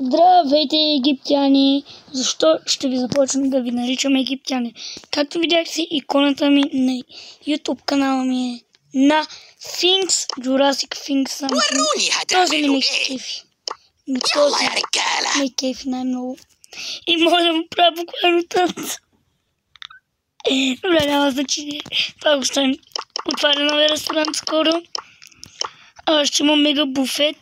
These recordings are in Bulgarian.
Здравейте, египтяни! Защо ще ви започна да ви наричам египтяни? Както видяхте, иконата ми на YouTube канала ми е на Things, Jurassic Things Something. Този ми не кефи. Но този не кефи най-много. И може да му правя буквално тънца. Добре, няма значение. Това го ставим. Отваря новия ресторант скоро. Ще има мега буфет.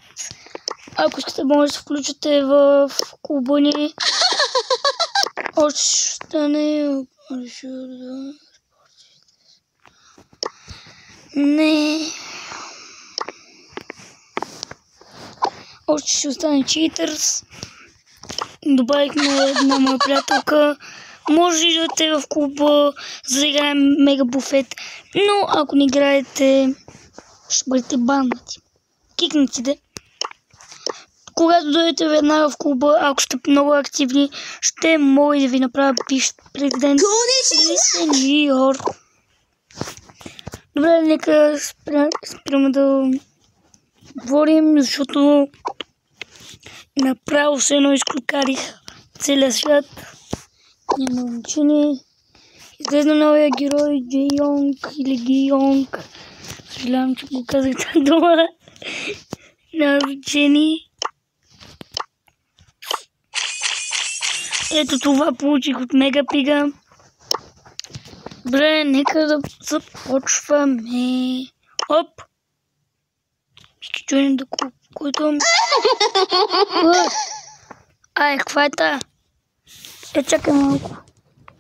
Ако искате, може да се включите в клуба ни. Още ще стане... Не. Още ще остане Cheaters. Добавихме една моя приятелка. Може да идвате в клуба, за да играем мега буфет. Но ако не играете, ще бъдете баннати. Кикнете. Когато дойдете веднага в клуба, ако сте много активни, ще мога да ви направя бивш президент или сеньор. Добре, нека спрямо да говорим, защото направо се едно изклюкарих целия свят. Няма значение. Изглежда новия герой Джейонг или Гейонг. Съжалявам, че го казах тази дума. Няма значение. Ето това получих от Мегапига. Добре, нека да започваме. Оп! Ще чуем да купувам. Ай, каква е тая? Чакай малко.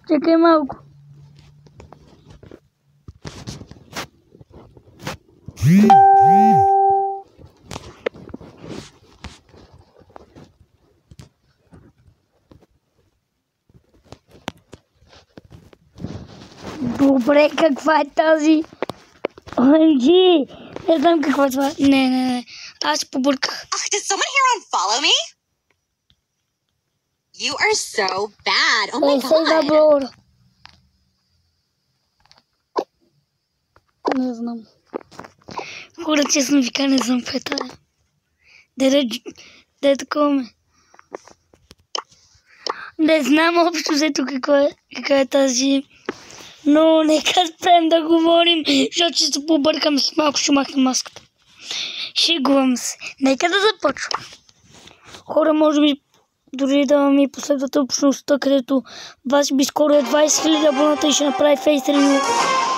Чакай малко. Добре, каква е тази? OMG! Не знам каква е това. Не. Аз побърках. Did someone here unfollow me? You are so bad. Oh my god. Не знам. Хора, честно вика, не знам каква е тази. Дай такова ме. Не знам общо взето каква е тази. Но нека спрем да говорим, защото ще се побъркам с малко, ще махна маската. Шегувам се. Нека да започвам. Хора, може би дори да ми последвате общността, където вас би скоро е 20 000 абоната и ще направи фейстринг.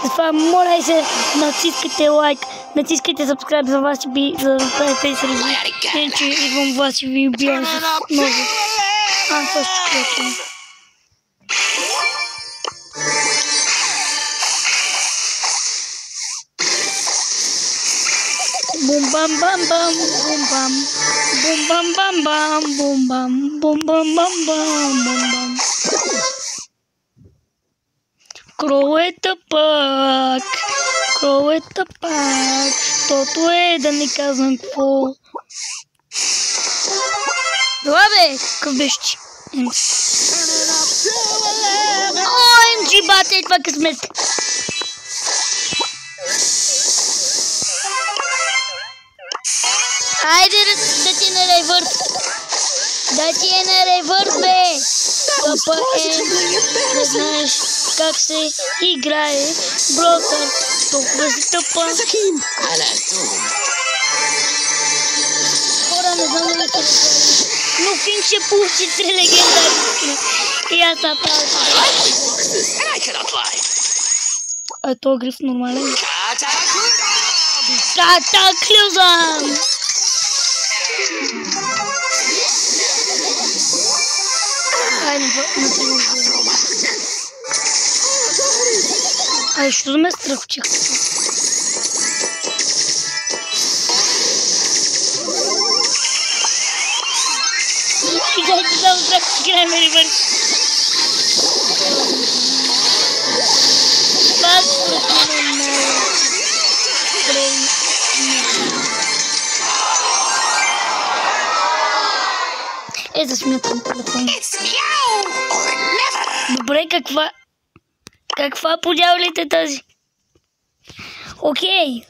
Затова моля се, натискайте лайк, натискайте subscribe за вас и би за да направи фейстринг. Иначе идвам вас и ви убивам с много. Това ще клетвам. Бум бам бам бам бум бам бум бам бам бам бум бам бум бам бам бам бум бам. Кроуета пак, защото е да не казвам какво. Това бе, къв беше ти? OMG, бате, това късмет. Айде да ти е на ревърс. Да ти е на ревърс, бе. Топа е. Не знаеш как се играе. Брокър. Толкова си тъпа. Хора, не знам да се разправи. Но Финк ще получи 3 легендарни. И аз направя. Той е гриф нормален. Катаклюзъм! Що да ме страхчих? Дайте да страх, играем ревърс. Това за смятам телефон. Добре, каква подявалите тази? Окей.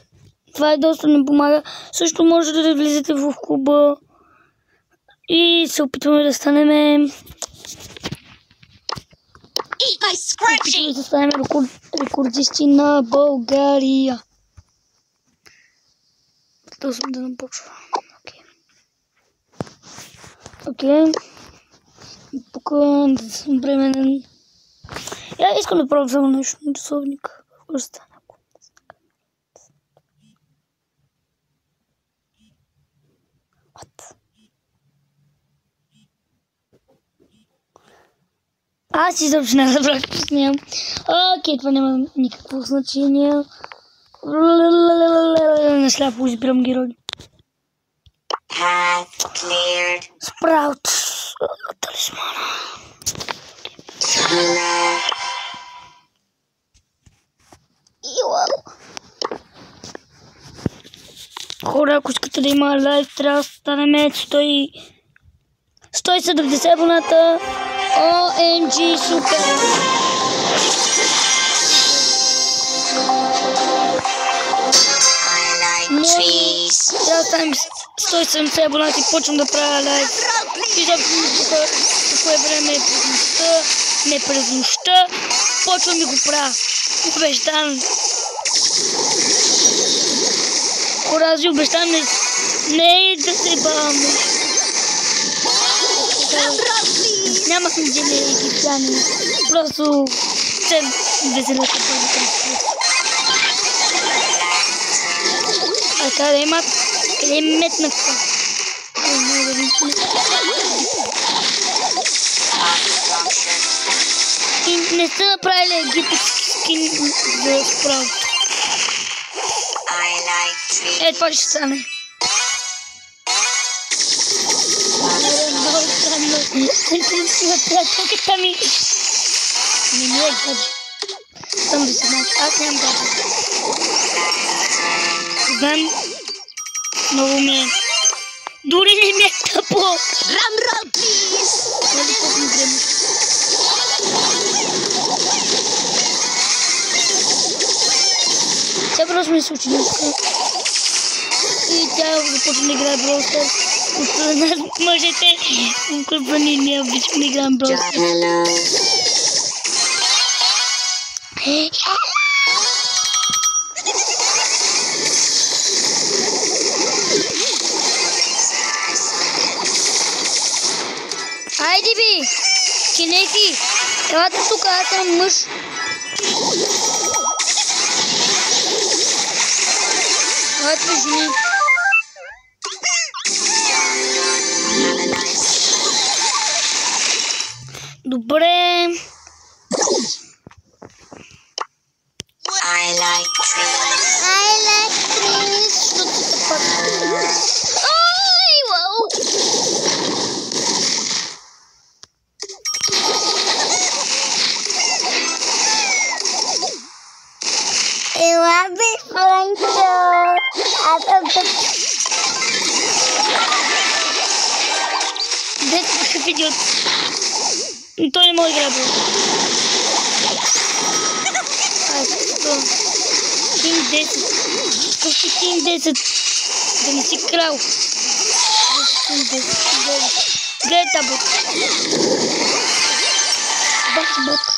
Това доста не помага. Също може да влизате в клуба. И и се опитваме да станем... Опитваме да станем рекордисти на България. Това съм да напочва. Окей. Тук да съм бременен. Я искам да правя само нещо на часовник. Остана. Аз изобщо не разбрах какво снимам. Окей, това няма никакво значение. Не сляпо избирам герои. Спраут. Талисмана. Хора, ако искате да има лайв, трябва да станем 170 абоната. OMG, супер! Трябва да станем 170 абонати и почвам да правя лайв. Изобщо тук е време през нощта, не през нощта. Почвам да го правя. Обещавам. Хора, аз ви обещавам не да се баваме. Нямах неделя египтяни. Просто се веселят от първите. А къде има? Къде е метнахта? И не сте направили египетски скин за справа. Това ще стане. Приятелката ми не ми е гадже. Съм да се значи. Аз нямам гадже. Знам. Много ми е. Дори не ми е тъпо. Рамрал, плиз! Нали пък ми взема. Тя просто ми се ученичка. И тя започва да играе Brawl Stars. От нас мъжете, които ние обичаме да играем Brawl Stars. Айде би! Кинеки! Елате тук, аз съм мъж. Елате жени. Добре. I like trees. Що ти пак? Ой, вау! Ела бе, Франчо. Дето какъв идиот. Той не може да играе. Кинг 10. Какъв си Кинг 10? Да не си крал. Кинг 10. Гледай тази ботка. Бахи ботката.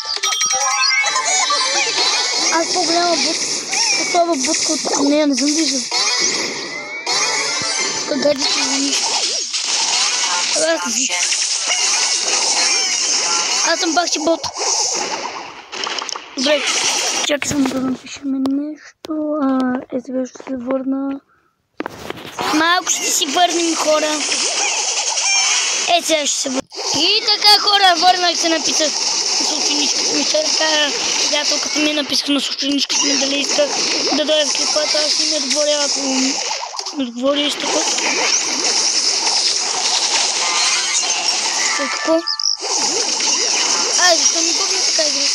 Аз по-голяма ботка. По-слаба ботка от нея не съм виждал. Тук гаджето за нищо. Аз съм бахче бот. Добре, чакай само да напишем нещо. Сега ще се върна. Малко ще си върнем, хора. Сега ще се върна. И така, хора, върнах се, написах с ученичката ми. Приятелката ми написах на ученичката ми дали иска да дойда в клипата. Аз не отговоря, ако ми отговори още път. Какво? Защо ми бъгна така игра?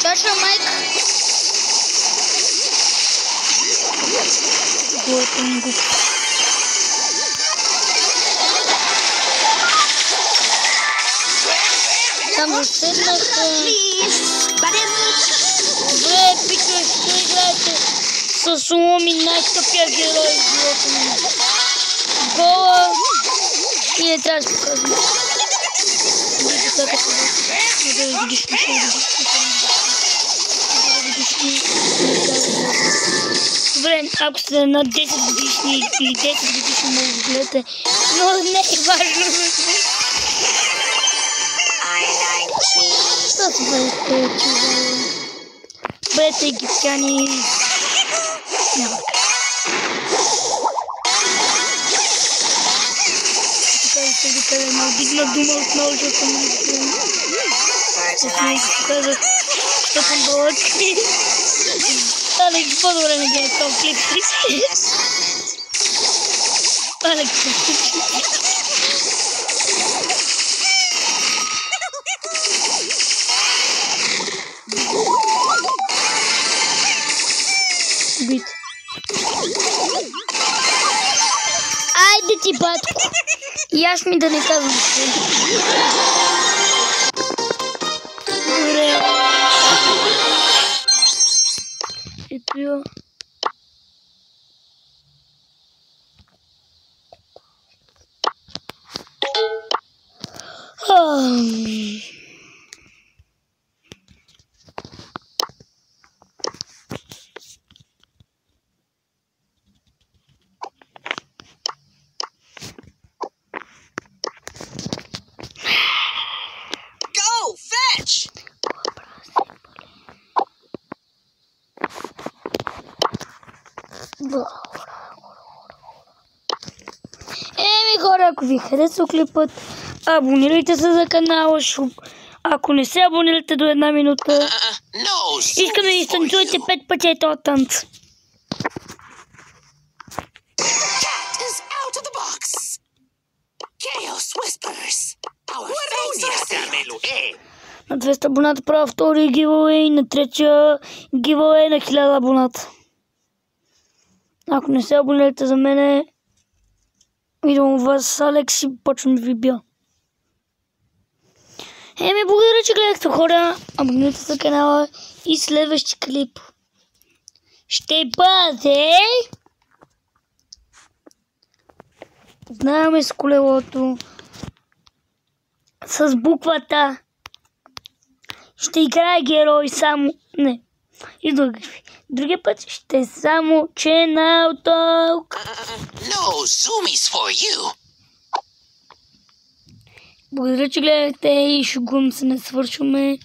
Чаша, майка! Голата ми го. Там заседнах. Добре, пичове, що играете с Луми, най-тъпия герой в живота ми. Гола. не трябва да се показвам. Добре, ако сте на 10 годишни или 10 годишни може да гледате, но не е важно. Това са бъдете чуждани. Бъдете египтяни. Няма така. Така да се вика една обидна дума отново, защото не изгледам. Казах, що съм бълък. Алекс, по-добре не гледай този клип. Алекс, бит. Айде ти, батко. И аз ми да не казвам. Добре. Ето я. Хора, ако ви харесва клипът, абонирайте се за канала Шук. Ако не се абонирате до 1 минута, искам да изтанцувате 5 пъти този танц. На 200 абоната правя втори гивауей, на третия гивауей на 1000 абоната. Ако не се абонирате за мене, идвам у вас с Алекс и почвам да ви бия. Благодаря, че гледахте, хора. Абонирайте се за канала и следващия клип ще бъде... Знаеме с колелото. С буквата. Ще играе герой само... Не. И другия път ще е само Channel Talk. No zoomies for you. Благодаря, че гледахте и шугувам се, не свършваме.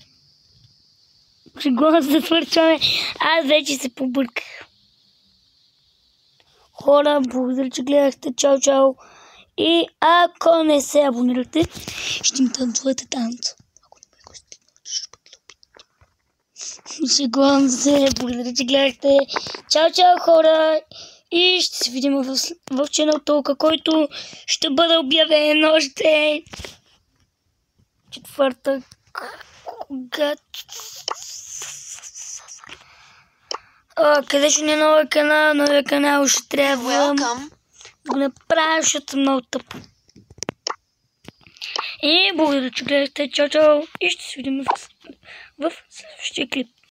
Шугувам се, не свършваме. Аз вече се побърках. Хора, благодаря, че гледахте. Чао, чао. И ако не се абонирате, ще ми танцувате танц. Шегувам се, благодаря, че гледахте. Чао, чао, хора. И ще се видим в Channel Talk, който ще бъде обявен още четвъртък. Къде ще ни е новия канал? Новия канал ще трябва да го направя, защото съм много тъп. И благодаря, че гледахте. Чао, чао. И ще се видим в следващия клип.